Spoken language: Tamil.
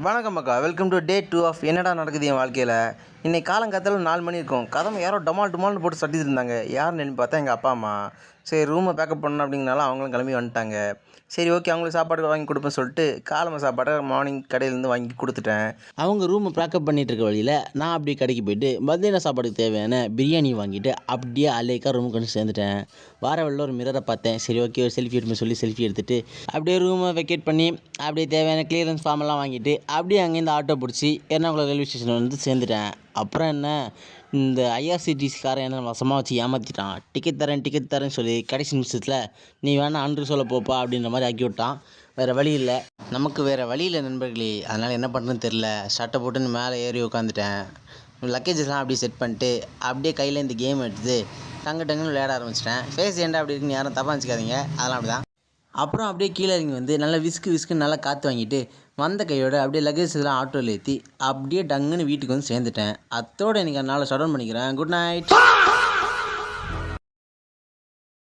வணக்கம் அக்கா, வெல்கம் டு டே 2 ஆஃப் என்னடா நடக்குது என் வாழ்க்கையில். இன்றைக்கி காலங்காத்தால 4 மணி இருக்கும். கதவை யாரோ டமால் டுமால்னு போட்டு தட்டிட்டு இருந்தாங்க. யாருன்னு பார்த்தா எங்கள் அப்பா அம்மா. சரி ரூமை பேக்கப் பண்ணணும் அப்படிங்கனால அவங்களும் கிளம்பி வந்துட்டாங்க. சரி ஓகே, அவங்களுக்கு சாப்பாடு வாங்கி கொடுப்பேன்னு சொல்லிட்டு காலமை சாப்பாடை மார்னிங் கடையிலேருந்து வாங்கி கொடுத்துட்டேன். அவங்க ரூமை பேக்கப் பண்ணிகிட்டு இருக்க வழியில் நான் அப்படியே கடைக்கு போயிட்டு மத்தியான சாப்பாடுக்கு தேவையான பிரியாணி வாங்கிட்டு அப்படியே அலேக்கா ரூமுக்கு வந்து சேர்ந்துட்டேன். வார வழியில் ஒரு மிரரை பார்த்தேன். சரி ஓகே, ஒரு செல்ஃபி எடுப்பேன் சொல்லி செல்ஃபி எடுத்துகிட்டு அப்படியே ரூமை வெக்கேட் பண்ணி அப்படியே தேவையான கிளியரன்ஸ் ஃபார்மெல்லாம் வாங்கிட்டு அப்படியே அங்கேருந்து ஆட்டோ பிடிச்சி எர்ணாகுளம் ரயில்வே ஸ்டேஷன் வந்து சேர்ந்துட்டேன். அப்புறம் என்ன, இந்த ஐஆர்சிடிசிக்காரன் என்ன வசமாக வச்சு ஏமாற்றிட்டான். டிக்கெட் தரேன்னு சொல்லி கடைசி நிமிஷத்தில் நீ வேணால் அன்று சொல்ல போப்பா அப்படின்ற மாதிரி ஆக்கி விட்டான். வேறு வழி இல்லை, நமக்கு வேறு வழி இல்லை நண்பர்களே. அதனால் என்ன பண்ணுறதுன்னு தெரில, ஷர்ட்டை போட்டுன்னு மேலே ஏறி உட்காந்துட்டேன். லக்கேஜஸ்லாம் அப்படியே செட் பண்ணிட்டு அப்படியே கையில் இந்த கேம் எடுத்து டங்குன்னு விளையாட ஆரம்பிச்சிட்டேன். ஃபேஸ் ஏன்டா அப்படி இருக்குன்னு யாரும் தப்பாக நினச்சிக்காதீங்க, அதெல்லாம் அப்படி தான். அப்புறம் அப்படியே கீழே இறங்கி வந்து நல்லா விஸ்க்குன்னு நல்லா காற்று வாங்கிட்டு வந்த கையோடு அப்படியே லக்கேஜ் எல்லாம் ஆட்டோவில் ஏற்றி அப்படியே டங்குன்னு வீட்டுக்கு வந்து சேர்ந்துட்டேன். அத்தோடு எனக்கு நாளை ஷட் டவுன் பண்ணிக்கிறேன். Good night.